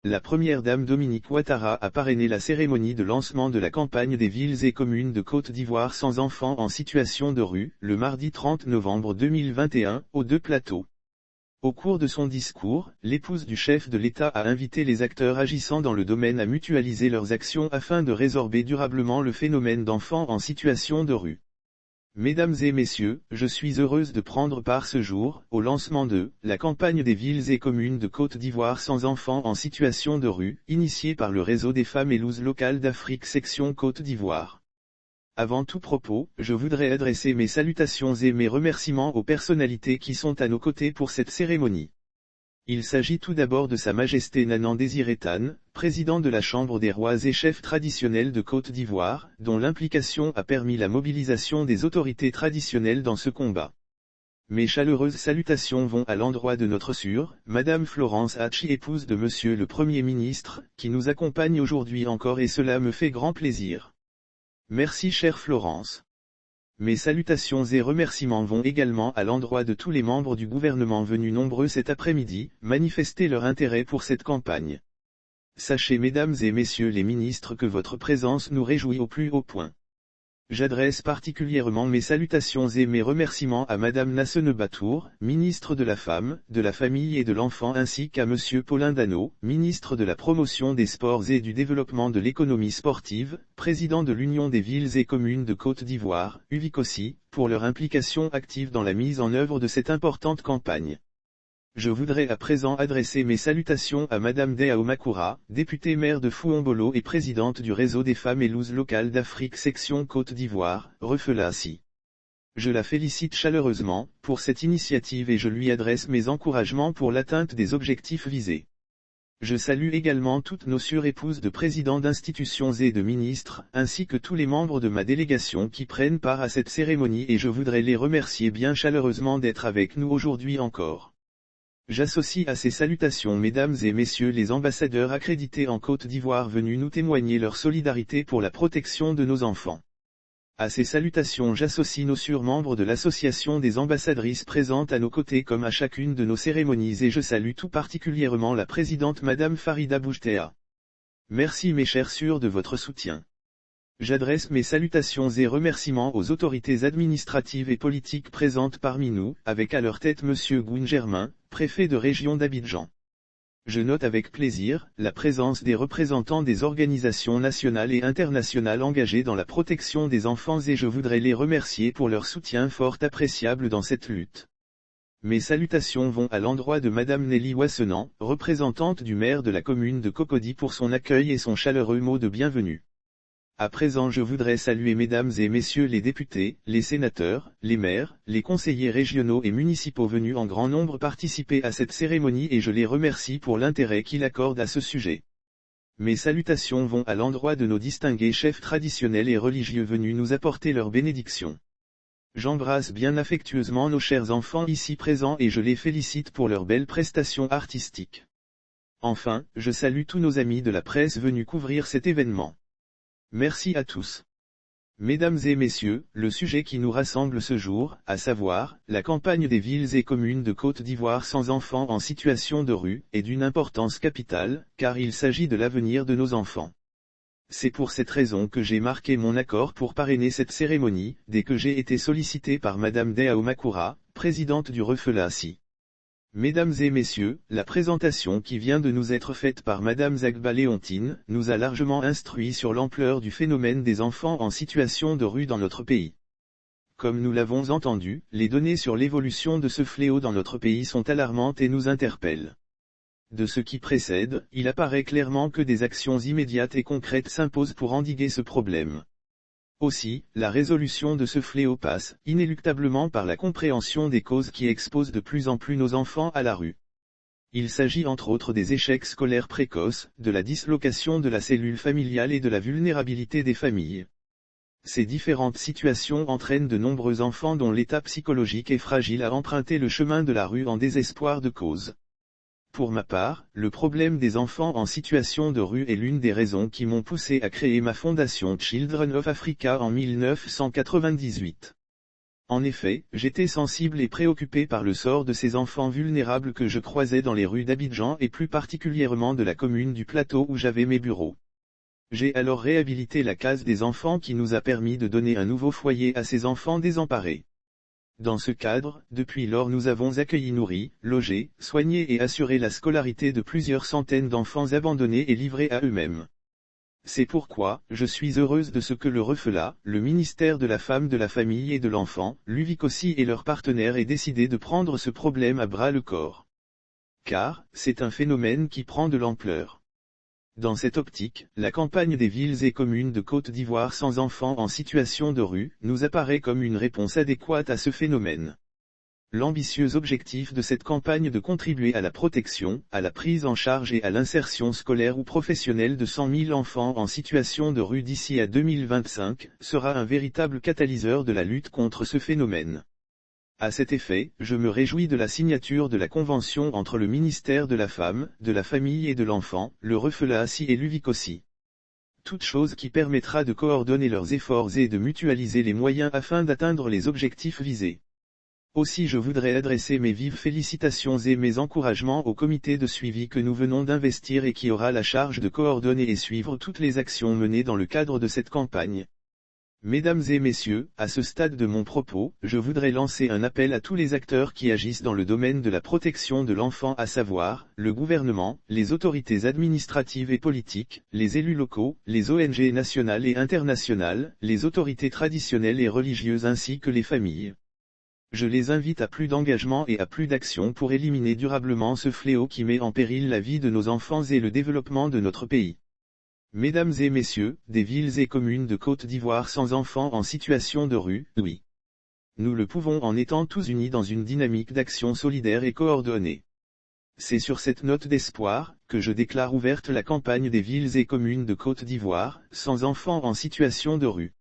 La première dame Dominique Ouattara a parrainé la cérémonie de lancement de la campagne des villes et communes de Côte d'Ivoire sans enfants en situation de rue, le mardi 30 novembre 2021, aux Deux Plateaux. Au cours de son discours, l'épouse du chef de l'État a invité les acteurs agissant dans le domaine à mutualiser leurs actions afin de résorber durablement le phénomène d'enfants en situation de rue. Mesdames et messieurs, je suis heureuse de prendre part ce jour, au lancement de la campagne des villes et communes de Côte d'Ivoire sans enfants en situation de rue, initiée par le réseau des femmes élouses locales d'Afrique section Côte d'Ivoire. Avant tout propos, je voudrais adresser mes salutations et mes remerciements aux personnalités qui sont à nos côtés pour cette cérémonie. Il s'agit tout d'abord de Sa Majesté Nanan Désiré Tane, président de la Chambre des rois et chef traditionnel de Côte d'Ivoire, dont l'implication a permis la mobilisation des autorités traditionnelles dans ce combat. Mes chaleureuses salutations vont à l'endroit de notre sœur, Madame Florence Hachi, épouse de Monsieur le Premier ministre, qui nous accompagne aujourd'hui encore et cela me fait grand plaisir. Merci chère Florence. Mes salutations et remerciements vont également à l'endroit de tous les membres du gouvernement venus nombreux cet après-midi, manifester leur intérêt pour cette campagne. Sachez mesdames et messieurs les ministres que votre présence nous réjouit au plus haut point. J'adresse particulièrement mes salutations et mes remerciements à Madame Nassene Batour, ministre de la Femme, de la Famille et de l'Enfant ainsi qu'à Monsieur Paulin Dano, ministre de la Promotion des Sports et du Développement de l'Économie Sportive, président de l'Union des Villes et Communes de Côte d'Ivoire, UVICOSI, pour leur implication active dans la mise en œuvre de cette importante campagne. Je voudrais à présent adresser mes salutations à Madame Dea Omakura, députée maire de Fouombolo et présidente du réseau des femmes élouses locales d'Afrique section Côte d'Ivoire, Refelasi. Je la félicite chaleureusement pour cette initiative et je lui adresse mes encouragements pour l'atteinte des objectifs visés. Je salue également toutes nos surépouses de présidents d'institutions et de ministres, ainsi que tous les membres de ma délégation qui prennent part à cette cérémonie et je voudrais les remercier bien chaleureusement d'être avec nous aujourd'hui encore. J'associe à ces salutations mesdames et messieurs les ambassadeurs accrédités en Côte d'Ivoire venus nous témoigner leur solidarité pour la protection de nos enfants. À ces salutations j'associe nos membres de l'association des ambassadrices présentes à nos côtés comme à chacune de nos cérémonies et je salue tout particulièrement la présidente Madame Farida Boujtea. Merci mes chers sœurs de votre soutien. J'adresse mes salutations et remerciements aux autorités administratives et politiques présentes parmi nous, avec à leur tête Monsieur Gouin Germain, préfet de région d'Abidjan. Je note avec plaisir la présence des représentants des organisations nationales et internationales engagées dans la protection des enfants et je voudrais les remercier pour leur soutien fort appréciable dans cette lutte. Mes salutations vont à l'endroit de Madame Nelly Wassenan, représentante du maire de la commune de Cocody pour son accueil et son chaleureux mot de bienvenue. À présent je voudrais saluer mesdames et messieurs les députés, les sénateurs, les maires, les conseillers régionaux et municipaux venus en grand nombre participer à cette cérémonie et je les remercie pour l'intérêt qu'ils accordent à ce sujet. Mes salutations vont à l'endroit de nos distingués chefs traditionnels et religieux venus nous apporter leur bénédiction. J'embrasse bien affectueusement nos chers enfants ici présents et je les félicite pour leurs belles prestations artistiques. Enfin, je salue tous nos amis de la presse venus couvrir cet événement. Merci à tous. Mesdames et messieurs, le sujet qui nous rassemble ce jour, à savoir, la campagne des villes et communes de Côte d'Ivoire sans enfants en situation de rue, est d'une importance capitale, car il s'agit de l'avenir de nos enfants. C'est pour cette raison que j'ai marqué mon accord pour parrainer cette cérémonie, dès que j'ai été sollicité par Madame Dea Omakura, présidente du Refelasi. Mesdames et messieurs, la présentation qui vient de nous être faite par Madame Zagba Léontine, nous a largement instruits sur l'ampleur du phénomène des enfants en situation de rue dans notre pays. Comme nous l'avons entendu, les données sur l'évolution de ce fléau dans notre pays sont alarmantes et nous interpellent. De ce qui précède, il apparaît clairement que des actions immédiates et concrètes s'imposent pour endiguer ce problème. Aussi, la résolution de ce fléau passe, inéluctablement par la compréhension des causes qui exposent de plus en plus nos enfants à la rue. Il s'agit entre autres des échecs scolaires précoces, de la dislocation de la cellule familiale et de la vulnérabilité des familles. Ces différentes situations entraînent de nombreux enfants dont l'état psychologique est fragile à emprunter le chemin de la rue en désespoir de cause. Pour ma part, le problème des enfants en situation de rue est l'une des raisons qui m'ont poussé à créer ma fondation Children of Africa en 1998. En effet, j'étais sensible et préoccupé par le sort de ces enfants vulnérables que je croisais dans les rues d'Abidjan et plus particulièrement de la commune du Plateau où j'avais mes bureaux. J'ai alors réhabilité la case des enfants qui nous a permis de donner un nouveau foyer à ces enfants désemparés. Dans ce cadre, depuis lors nous avons accueilli, nourri, logé, soigné et assuré la scolarité de plusieurs centaines d'enfants abandonnés et livrés à eux-mêmes. C'est pourquoi, je suis heureuse de ce que le REFELA, le ministère de la Femme, de la Famille et de l'Enfant, l'UVICOSI et leurs partenaires aient décidé de prendre ce problème à bras le corps. Car, c'est un phénomène qui prend de l'ampleur. Dans cette optique, la campagne des villes et communes de Côte d'Ivoire sans enfants en situation de rue, nous apparaît comme une réponse adéquate à ce phénomène. L'ambitieux objectif de cette campagne de contribuer à la protection, à la prise en charge et à l'insertion scolaire ou professionnelle de 100 000 enfants en situation de rue d'ici à 2025, sera un véritable catalyseur de la lutte contre ce phénomène. À cet effet, je me réjouis de la signature de la convention entre le ministère de la Femme, de la Famille et de l'Enfant, le REFELA-ASI et l'UVICOSI. Toute chose qui permettra de coordonner leurs efforts et de mutualiser les moyens afin d'atteindre les objectifs visés. Aussi je voudrais adresser mes vives félicitations et mes encouragements au comité de suivi que nous venons d'investir et qui aura la charge de coordonner et suivre toutes les actions menées dans le cadre de cette campagne. Mesdames et messieurs, à ce stade de mon propos, je voudrais lancer un appel à tous les acteurs qui agissent dans le domaine de la protection de l'enfant, à savoir, le gouvernement, les autorités administratives et politiques, les élus locaux, les ONG nationales et internationales, les autorités traditionnelles et religieuses ainsi que les familles. Je les invite à plus d'engagement et à plus d'action pour éliminer durablement ce fléau qui met en péril la vie de nos enfants et le développement de notre pays. Mesdames et messieurs, des villes et communes de Côte d'Ivoire sans enfants en situation de rue, oui. Nous le pouvons en étant tous unis dans une dynamique d'action solidaire et coordonnée. C'est sur cette note d'espoir, que je déclare ouverte la campagne des villes et communes de Côte d'Ivoire, sans enfants en situation de rue.